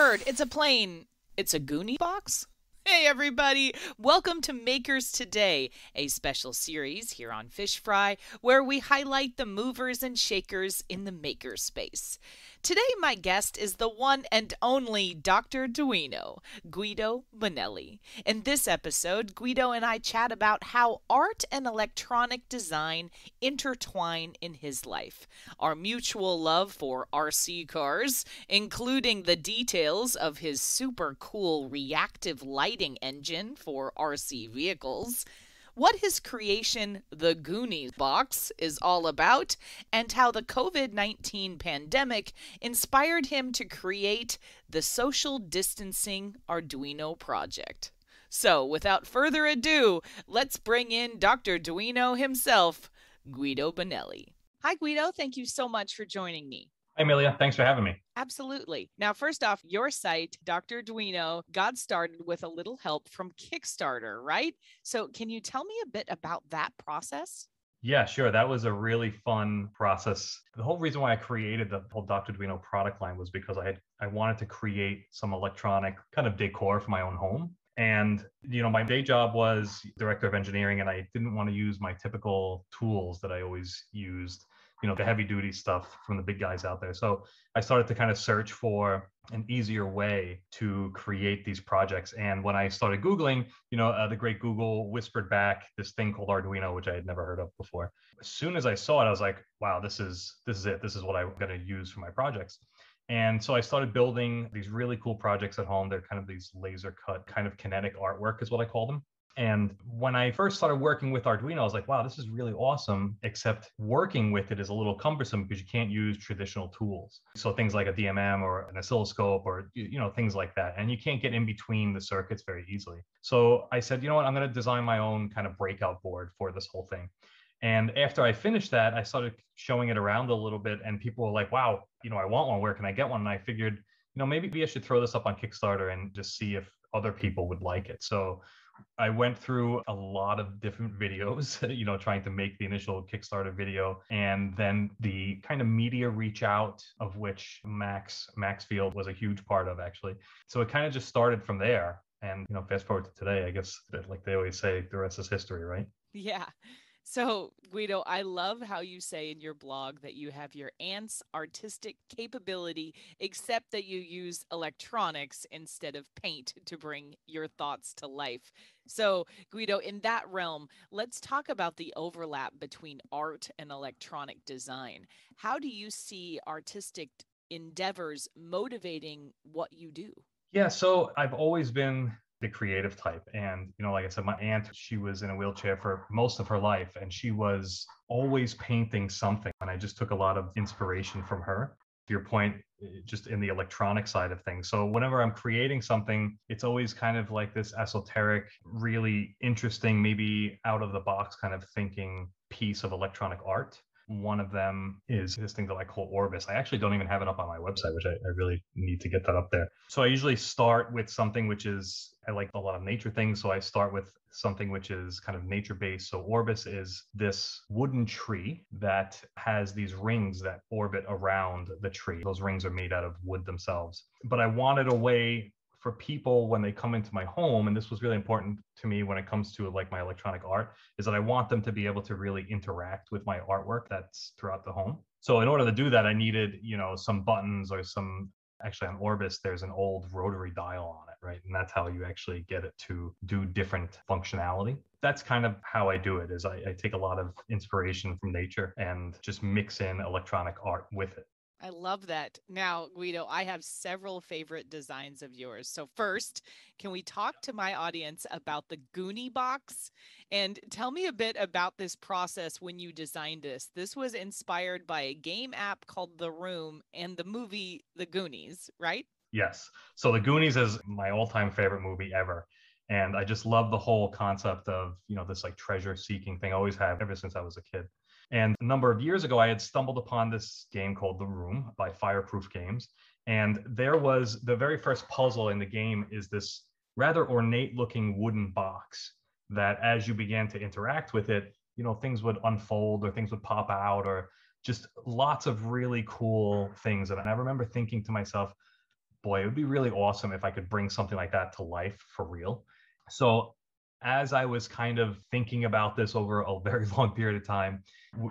bird. It's a plane. It's a Goonie Box? Hey everybody, welcome to Makers Today, a special series here on Fish Fry where we highlight the movers and shakers in the maker space. Today my guest is the one and only Dr. Duino, Guido Bonelli. In this episode, Guido and I chat about how art and electronic design intertwine in his life, our mutual love for RC cars, including the details of his super cool reactive lighting engine for RC vehicles, what his creation, the Goonies Box, is all about, and how the COVID-19 pandemic inspired him to create the Social Distancing Arduino Project. So, without further ado, let's bring in Dr. Duino himself, Guido Bonelli. Hi, Guido. Thank you so much for joining me. Hi, Amelia. Thanks for having me. Absolutely. Now, first off, your site, Dr. Duino, got started with a little help from Kickstarter, right? So can you tell me a bit about that process? Yeah, sure. That was a really fun process. The whole reason why I created the whole Dr. Duino product line was because I wanted to create some electronic kind of decor for my own home. And, my day job was director of engineering, and I didn't want to use my typical tools that I always used, the heavy duty stuff from the big guys out there. So I started to kind of search for an easier way to create these projects. And when I started Googling, the great Google whispered back this thing called Arduino, which I had never heard of before. As soon as I saw it, I was like, wow, this is it. This is what I'm going to use for my projects. And so I started building these really cool projects at home. They're kind of these laser cut kind of kinetic artwork is what I call them. And when I first started working with Arduino, I was like, wow, this is really awesome, except working with it is a little cumbersome because you can't use traditional tools. So things like a DMM or an oscilloscope or, things like that. And you can't get in between the circuits very easily. So I said, you know what, I'm going to design my own kind of breakout board for this whole thing. And after I finished that, I started showing it around a little bit and people were like, wow, I want one. Where can I get one? And I figured, maybe I should throw this up on Kickstarter and just see if other people would like it. So I went through a lot of different videos, trying to make the initial Kickstarter video, and then the kind of media reach out, of which Max Field was a huge part of, actually. So it kind of just started from there. And, fast forward to today, I guess, like they always say, the rest is history, right? Yeah. So, Guido, I love how you say in your blog that you have your aunt's artistic capability, except that you use electronics instead of paint to bring your thoughts to life. So, Guido, in that realm, let's talk about the overlap between art and electronic design. How do you see artistic endeavors motivating what you do? Yeah, so I've always been the creative type. And, like I said, my aunt, she was in a wheelchair for most of her life, and she was always painting something. And I just took a lot of inspiration from her. To your point, just in the electronic side of things. So whenever I'm creating something, it's always kind of like this esoteric, really interesting, maybe out of the box kind of thinking piece of electronic art. One of them is this thing that I call Orbis. I actually don't even have it up on my website, which I really need to get that up there. So I usually start with something which is, I like a lot of nature things. So I start with something which is kind of nature based. So Orbis is this wooden tree that has these rings that orbit around the tree. Those rings are made out of wood themselves. But I wanted a way for people when they come into my home, and this was really important to me when it comes to like my electronic art, is that I want them to be able to really interact with my artwork that's throughout the home. So in order to do that, I needed, some buttons or actually on Orbis, there's an old rotary dial on it, right? And that's how you actually get it to do different functionality. That's kind of how I do it, is I take a lot of inspiration from nature and just mix in electronic art with it. I love that. Now, Guido, I have several favorite designs of yours. So first, can we talk to my audience about the Goonie Box? And tell me a bit about this process when you designed this. This was inspired by a game app called The Room and the movie The Goonies, right? Yes. So The Goonies is my all-time favorite movie ever. And I just love the whole concept of, this like treasure seeking thing. I always have ever since I was a kid. And a number of years ago, I had stumbled upon this game called The Room by Fireproof Games. And there was the very first puzzle in the game is this rather ornate looking wooden box that as you began to interact with it, things would unfold or things would pop out or just lots of really cool things. And I remember thinking to myself, boy, it would be really awesome if I could bring something like that to life for real. So as I was kind of thinking about this over a very long period of time,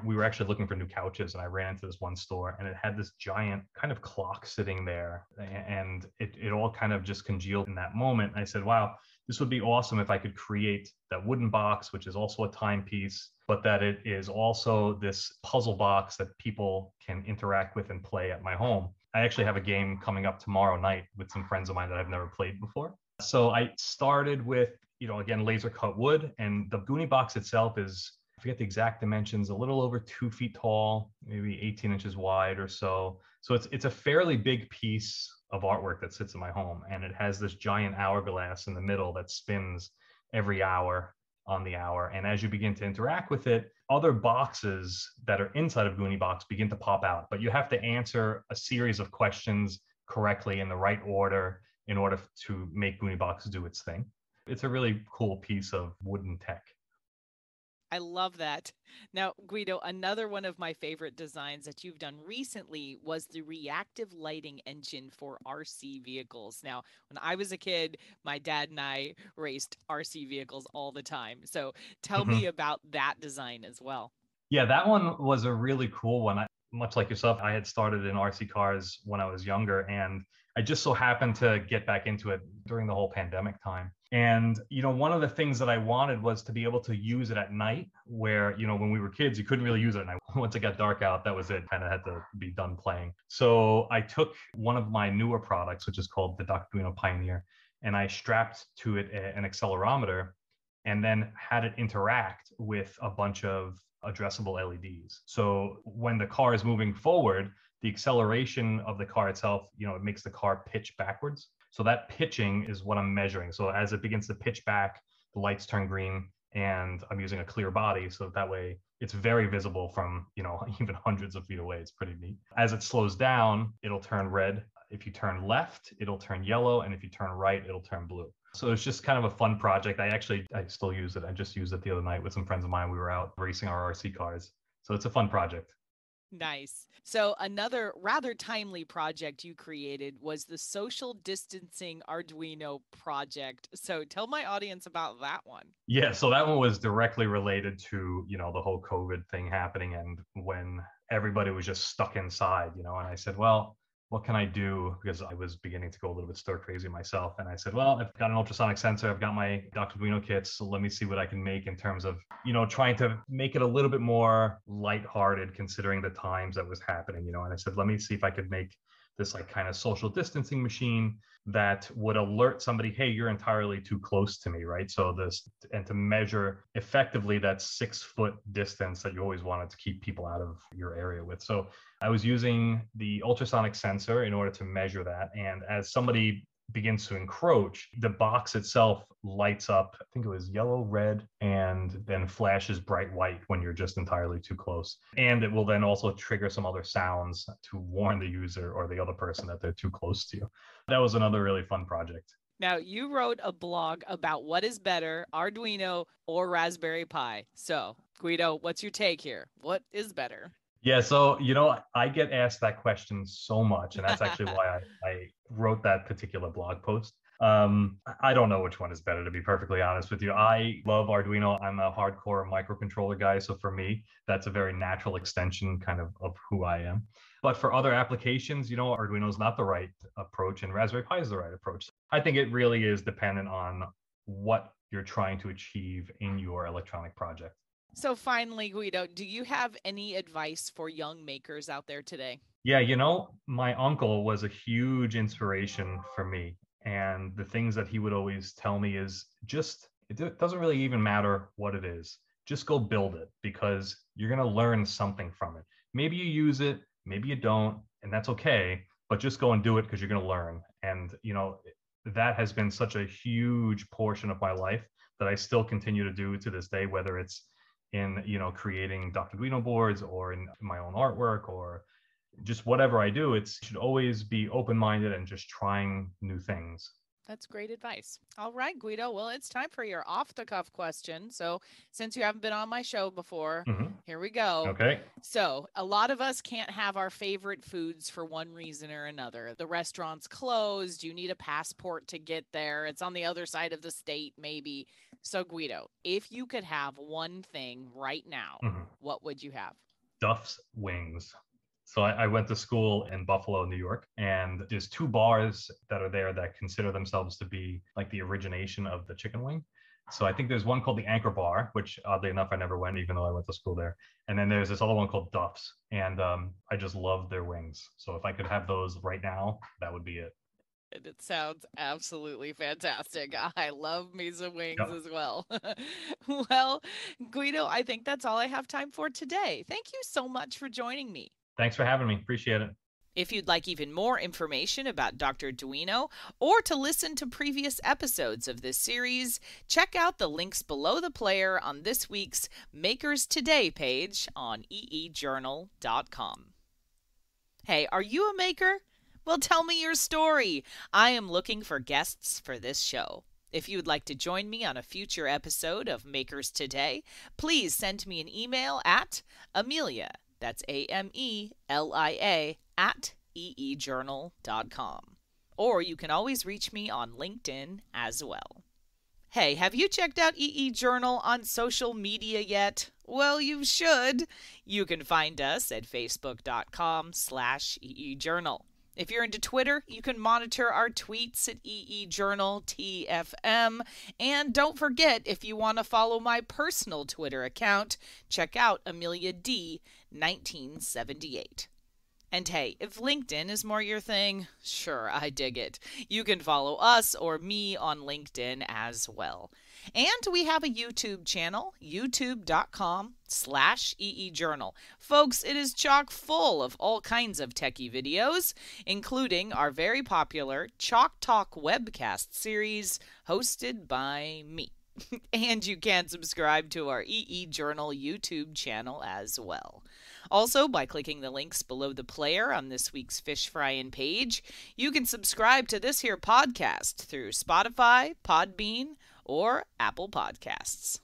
we were actually looking for new couches, and I ran into this one store and it had this giant kind of clock sitting there, and it all kind of just congealed in that moment. And I said, wow, this would be awesome if I could create that wooden box, which is also a timepiece, but that it is also this puzzle box that people can interact with and play at my home. I actually have a game coming up tomorrow night with some friends of mine that I've never played before. So I started with, again, laser cut wood, and the Goonie box itself is, I forget the exact dimensions, a little over 2 feet tall, maybe 18 inches wide or so. So it's a fairly big piece of artwork that sits in my home, and it has this giant hourglass in the middle that spins every hour on the hour. And as you begin to interact with it, other boxes that are inside of Goonie Box begin to pop out, but you have to answer a series of questions correctly in the right order in order to make Goonie Box do its thing. It's a really cool piece of wooden tech. I love that. Now, Guido, another one of my favorite designs that you've done recently was the reactive lighting engine for RC vehicles. Now, when I was a kid, my dad and I raced RC vehicles all the time. So tell me about that design as well. Yeah, that one was a really cool one. Much like yourself, I had started in RC cars when I was younger, and I just so happened to get back into it during the whole pandemic time. And, one of the things that I wanted was to be able to use it at night where, when we were kids, you couldn't really use it at night. Once it got dark out, that was it, kind of had to be done playing. So I took one of my newer products, which is called the Duino Pioneer, and I strapped to it an accelerometer and then had it interact with a bunch of addressable LEDs. So when the car is moving forward, the acceleration of the car itself, it makes the car pitch backwards. So that pitching is what I'm measuring. So as it begins to pitch back, the lights turn green, and I'm using a clear body. So that way it's very visible from, even hundreds of feet away. It's pretty neat. As it slows down, it'll turn red. If you turn left, it'll turn yellow. And if you turn right, it'll turn blue. So it's just kind of a fun project. I still use it. I just used it the other night with some friends of mine. We were out racing our RC cars. So it's a fun project. Nice. So another rather timely project you created was the Social Distancing Arduino Project. So tell my audience about that one. Yeah, so that one was directly related to, the whole COVID thing happening, and when everybody was just stuck inside, and I said, well, what can I do? Because I was beginning to go a little bit stir crazy myself. And I said, well, I've got an ultrasonic sensor. I've got my Dr. Duino kits. So let me see what I can make in terms of, trying to make it a little bit more lighthearted considering the times that was happening, and I said, let me see if I could make this like kind of social distancing machine that would alert somebody, hey, you're entirely too close to me, right? So and to measure effectively that 6-foot distance that you always wanted to keep people out of your area with. So I was using the ultrasonic sensor in order to measure that. And as somebody begins to encroach, the box itself lights up, I think it was yellow, red, and then flashes bright white when you're just entirely too close. And it will then also trigger some other sounds to warn the user or the other person that they're too close to you. That was another really fun project. Now, you wrote a blog about what is better, Arduino or Raspberry Pi. So, Guido, what's your take here? What is better? Yeah, so, I get asked that question so much, and that's actually why I wrote that particular blog post. I don't know which one is better, to be perfectly honest with you. I love Arduino. I'm a hardcore microcontroller guy. So for me, that's a very natural extension kind of who I am. But for other applications, Arduino is not the right approach and Raspberry Pi is the right approach. I think it really is dependent on what you're trying to achieve in your electronic project. So finally, Guido, do you have any advice for young makers out there today? Yeah, my uncle was a huge inspiration for me. And the things that he would always tell me is it doesn't really even matter what it is. Just go build it because you're going to learn something from it. Maybe you use it, maybe you don't, and that's okay, but just go and do it because you're going to learn. And, that has been such a huge portion of my life that I still continue to do to this day, whether it's in, creating Dr. Duino boards or in my own artwork or just whatever I do. It should always be open-minded and just trying new things. That's great advice. All right, Guido. Well, it's time for your off-the-cuff question. So since you haven't been on my show before, here we go. Okay. So a lot of us can't have our favorite foods for one reason or another. The restaurant's closed. You need a passport to get there. It's on the other side of the state, maybe. So Guido, if you could have one thing right now, what would you have? Duff's Wings. So I went to school in Buffalo, New York, and there's two bars that are there that consider themselves to be like the origination of the chicken wing. So I think there's one called the Anchor Bar, which oddly enough, I never went, even though I went to school there. And then there's this other one called Duff's, and I just love their wings. So if I could have those right now, that would be it. And it sounds absolutely fantastic. I love me some wings as well. Well, Guido, I think that's all I have time for today. Thank you so much for joining me. Thanks for having me. Appreciate it. If you'd like even more information about Dr. Duino or to listen to previous episodes of this series, check out the links below the player on this week's Makers Today page on eejournal.com. Hey, are you a maker? Well, tell me your story. I am looking for guests for this show. If you'd like to join me on a future episode of Makers Today, please send me an email at Amelia, that's AMELIA, at eejournal.com. Or you can always reach me on LinkedIn as well. Hey, have you checked out EE Journal on social media yet? Well, you should. You can find us at facebook.com/EEJournal. If you're into Twitter, you can monitor our tweets at EEJournalTFM. And don't forget, if you want to follow my personal Twitter account, check out AmeliaD1978. And hey, if LinkedIn is more your thing, sure, I dig it. You can follow us or me on LinkedIn as well. And we have a YouTube channel, youtube.com/EEJournal. Folks, it is chock full of all kinds of techie videos, including our very popular Chalk Talk webcast series hosted by me. And you can subscribe to our EE Journal YouTube channel as well. Also, by clicking the links below the player on this week's Fish Fryin' page, you can subscribe to this here podcast through Spotify, Podbean, or Apple Podcasts.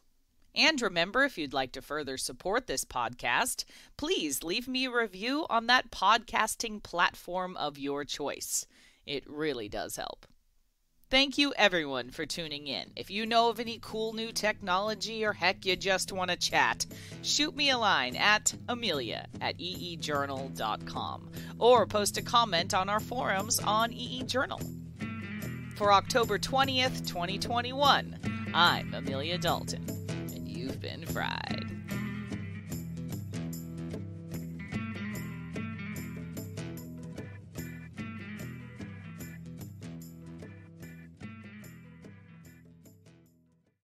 And remember, if you'd like to further support this podcast, please leave me a review on that podcasting platform of your choice. It really does help. Thank you, everyone, for tuning in. If you know of any cool new technology or heck you just want to chat, shoot me a line at amelia@eejournal.com or post a comment on our forums on EE Journal. For October 20th, 2021, I'm Amelia Dalton, and you've been fried.